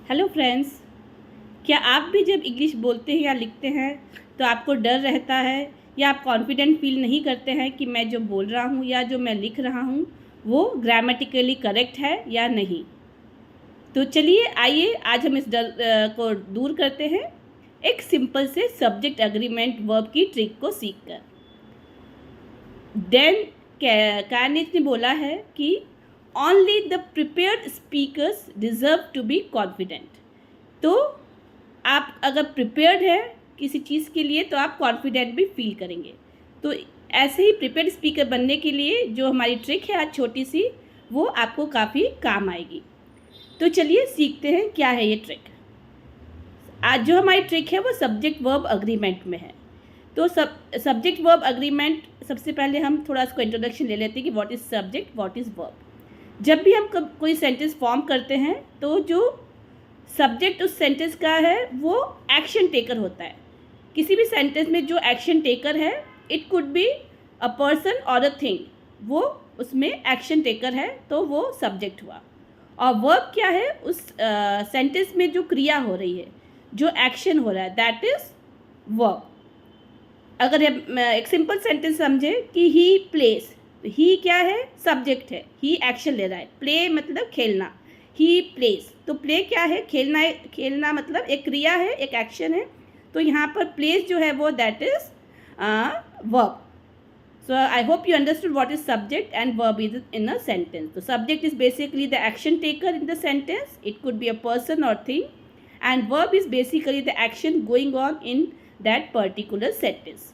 Hello friends. क्या आप भी जब इंग्लिश बोलते हैं या लिखते हैं तो आपको डर रहता है या आप कॉन्फिडेंट फील नहीं करते हैं कि मैं जो बोल रहा हूँ या जो मैं लिख रहा हूँ वो ग्रामेटिकली करेक्ट है या नहीं? तो चलिए आइए आज हम इस डर को दूर करते हैं एक सिंपल से सब्जेक्ट एग्रीमेंट वर्ब की ट्रिक को सीखकर। डैन कार्नेज ने बोला है कि only the prepared speakers deserve to be confident. तो आप अगर प्रिपेयर्ड है किसी चीज़ के लिए तो आप कॉन्फिडेंट भी फील करेंगे। तो ऐसे ही प्रिपेयर्ड स्पीकर बनने के लिए जो हमारी ट्रिक है आज छोटी सी, वो आपको काफ़ी काम आएगी। तो चलिए सीखते हैं क्या है ये ट्रिक। आज जो हमारी ट्रिक है वो सब्जेक्ट वर्ब अग्रीमेंट में है। तो सब्जेक्ट वर्ब अग्रीमेंट, सबसे पहले हम थोड़ा इसको इंट्रोडक्शन ले लेते हैं कि what is subject, what is verb. जब भी हम कोई सेंटेंस फॉर्म करते हैं तो जो सब्जेक्ट उस सेंटेंस का है वो एक्शन टेकर होता है। किसी भी सेंटेंस में जो एक्शन टेकर है, it could be a person और अ थिंग, वो उसमें एक्शन टेकर है तो वो सब्जेक्ट हुआ। और वर्ब क्या है, उस सेंटेंस में जो क्रिया हो रही है, जो एक्शन हो रहा है, दैट इज वर्ब। अगर एक सिंपल सेंटेंस समझे कि ही प्लेस, ही क्या है, सब्जेक्ट है, ही एक्शन ले रहा है, प्ले मतलब खेलना, ही प्लेस, तो प्ले क्या है, खेलना है, खेलना मतलब एक क्रिया है, एक एक्शन है। तो यहाँ पर प्लेस जो है वो that is verb. So I hope you understood what is subject and verb is in a sentence. So subject is basically the action taker in the sentence. It could be a person or thing, and verb is basically the action going on in that particular sentence.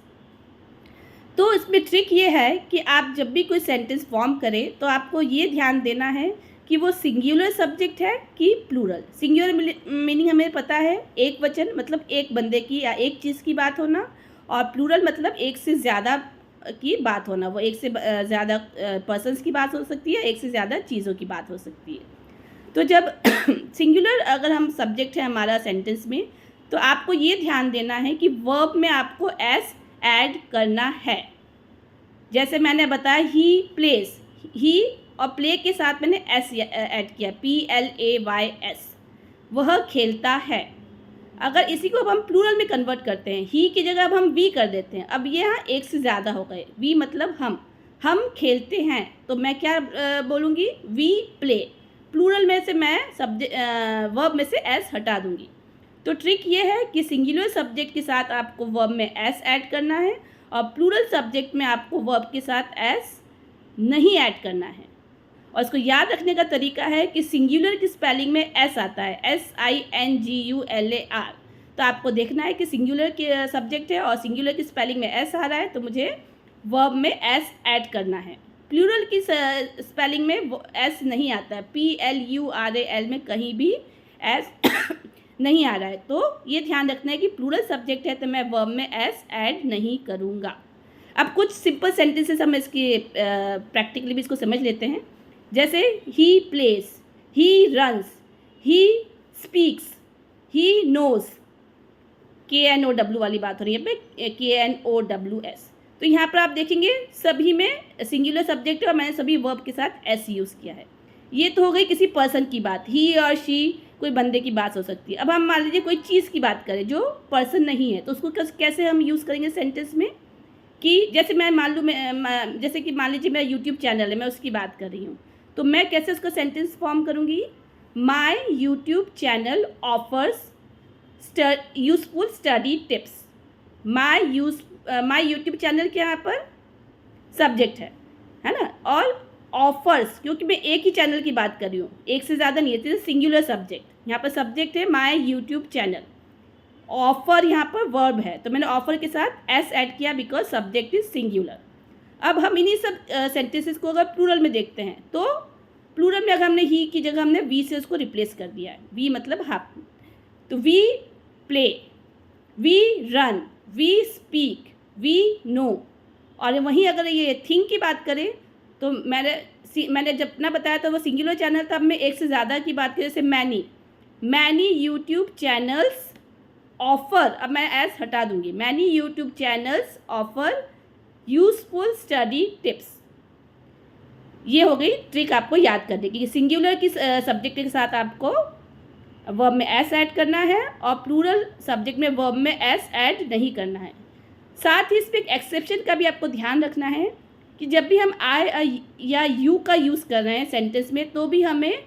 तो इसमें trick ये है कि आप जब भी कोई sentence form करें तो आपको ये ध्यान देना है कि वो सिंगुलर सब्जेक्ट है कि प्लूरल। सिंगुलर मीनिंग हमें पता है, एक वचन मतलब एक बंदे की या एक चीज़ की बात होना, और प्लूरल मतलब एक से ज़्यादा की बात होना, वो एक से ज़्यादा पर्सन्स की बात हो सकती है, एक से ज़्यादा चीज़ों की बात हो सकती है। तो जब सिंगुलर अगर हम सब्जेक्ट है हमारा सेंटेंस में, तो आपको ये ध्यान देना है कि वर्ब में आपको एस ऐड करना है। जैसे मैंने बताया ही प्लेस, ही और प्ले के साथ मैंने एस ऐड किया, PLAYS, वह खेलता है। अगर इसी को अब हम प्लूरल में कन्वर्ट करते हैं, ही की जगह अब हम वी कर देते हैं, अब ये यहाँ एक से ज़्यादा हो गए, वी मतलब हम खेलते हैं, तो मैं क्या बोलूँगी, वी प्ले। प्लूरल में से मैं वर्ब में से एस हटा दूँगी। तो ट्रिक ये है कि सिंगुलर सब्जेक्ट के साथ आपको वर्ब में एस ऐड करना है और प्लूरल सब्जेक्ट में आपको वर्ब के साथ एस नहीं ऐड करना है। और इसको याद रखने का तरीका है कि सिंगुलर की स्पेलिंग में एस आता है, SINGULAR। तो आपको देखना है कि सिंगुलर के सब्जेक्ट है और सिंगुलर की स्पेलिंग में एस आ रहा है, तो मुझे वर्ब में एस ऐड करना है। प्लूरल की स्पेलिंग में एस नहीं आता है, PLURAL में कहीं भी एस नहीं आ रहा है। तो ये ध्यान रखना है कि प्लूरल सब्जेक्ट है तो मैं वर्ब में एस ऐड नहीं करूँगा। अब कुछ सिंपल सेंटेंसेस हम इसके प्रैक्टिकली भी इसको समझ लेते हैं। जैसे he plays, he runs, he speaks, he knows, KNOW वाली बात हो रही है पे, KNOWS। तो यहाँ पर आप देखेंगे सभी में सिंगुलर सब्जेक्ट है और मैंने सभी वर्ब के साथ एस यूज़ किया है। ये तो हो गई किसी पर्सन की बात, ही और शी कोई बंदे की बात हो सकती है। अब हम मान लीजिए कोई चीज़ की बात करें जो पर्सन नहीं है, तो उसको कैसे हम यूज़ करेंगे सेंटेंस में, कि जैसे मैं मान लूँ, जैसे कि मान लीजिए मेरा यूट्यूब चैनल है, मैं उसकी बात कर रही हूँ, तो मैं कैसे उसका सेंटेंस फॉर्म करूँगी, my YouTube channel offers useful study tips. My YouTube channel क्या यहाँ पर सब्जेक्ट है ना, और ऑफर्स, क्योंकि मैं एक ही चैनल की बात कर रही हूँ, एक से ज़्यादा नहीं है, सिंगुलर सब्जेक्ट। यहाँ पर सब्जेक्ट है माई यूट्यूब चैनल, ऑफर यहाँ पर वर्ब है, तो मैंने ऑफर के साथ एस ऐड किया बिकॉज सब्जेक्ट इज सिंगुलर। अब हम इन्हीं सब सेंटेंसेस को अगर प्लूरल में देखते हैं, तो प्लूरल में अगर हमने ही की जगह हमने वी से उसको रिप्लेस कर दिया है, वी मतलब हम, तो we play, we run, we speak, we know. और वहीं अगर ये थिंग की बात करें तो मैंने जब ना बताया था वो सिंगुलर चैनल था, अब मैं एक से ज़्यादा की बात करें, जैसे मैनी यूट्यूब चैनल्स ऑफर, अब मैं एस हटा दूंगी, many YouTube channels offer useful study tips. ये हो गई ट्रिक आपको याद करने की, सिंगुलर की सब्जेक्ट के साथ आपको वर्ब में एस ऐड करना है और प्लूरल सब्जेक्ट में वर्ब में एस ऐड नहीं करना है। साथ ही इस पर एक एक्सेप्शन का भी आपको ध्यान रखना है कि जब भी हम आई या यू का यूज़ कर रहे हैं सेंटेंस में तो भी हमें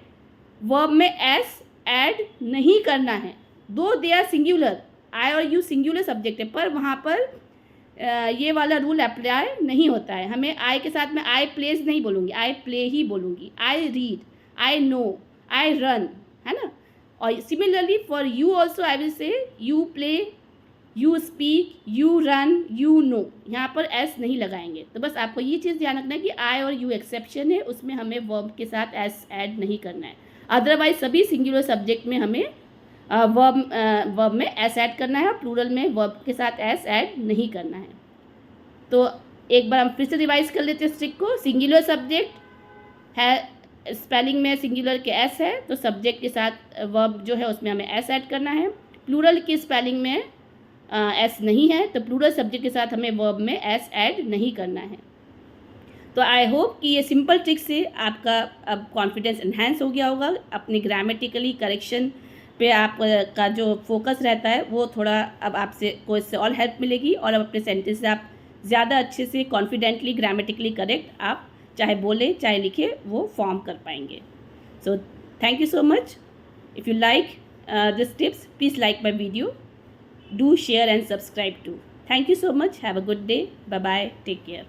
वर्ब में एस ऐड नहीं करना है। दो दे आर सिंगुलर, आई और यू सिंगुलर सब्जेक्ट है, पर वहाँ पर ये वाला रूल अप्लाई नहीं होता है। हमें आई के साथ में आई प्लेज नहीं बोलूँगी, आई प्ले ही बोलूँगी। I read, I know, I run, है ना। और similarly for you also I will say you play, you speak, you run, you know, यहाँ पर एस नहीं लगाएंगे। तो बस आपको ये चीज़ ध्यान रखना है कि आई और यू एक्सेप्शन है, उसमें हमें वर्ब के साथ एस ऐड नहीं करना है। अदरवाइज सभी सिंगुलर सब्जेक्ट में हमें वर्ब में एस ऐड करना है और प्लूरल में वर्ब के साथ एस ऐड नहीं करना है। तो एक बार हम फिर से रिवाइज कर लेते हैं स्ट्रिक को। सिंगुलर सब्जेक्ट है, स्पेलिंग में सिंगुलर के एस है तो सब्जेक्ट के साथ वर्ब जो है उसमें हमें एस ऐड करना है। प्लूरल की स्पेलिंग में एस नहीं है तो प्लूरल सब्जेक्ट के साथ हमें वर्ब में एस ऐड नहीं करना है। तो आई होप कि ये सिंपल ट्रिक से आपका अब कॉन्फिडेंस इन्हांस हो गया होगा। अपनी ग्रामेटिकली करेक्शन पे आप का जो फोकस रहता है वो थोड़ा अब आपसे को इससे और हेल्प मिलेगी और अब अपने सेंटेंस से आप ज़्यादा अच्छे से कॉन्फिडेंटली ग्रामेटिकली करेक्ट आप चाहे बोले चाहे लिखे वो फॉर्म कर पाएंगे। So thank you so much. If you like this tips please like my video, do share and subscribe too. Thank you so much. Have a good day. Bye bye. Take care.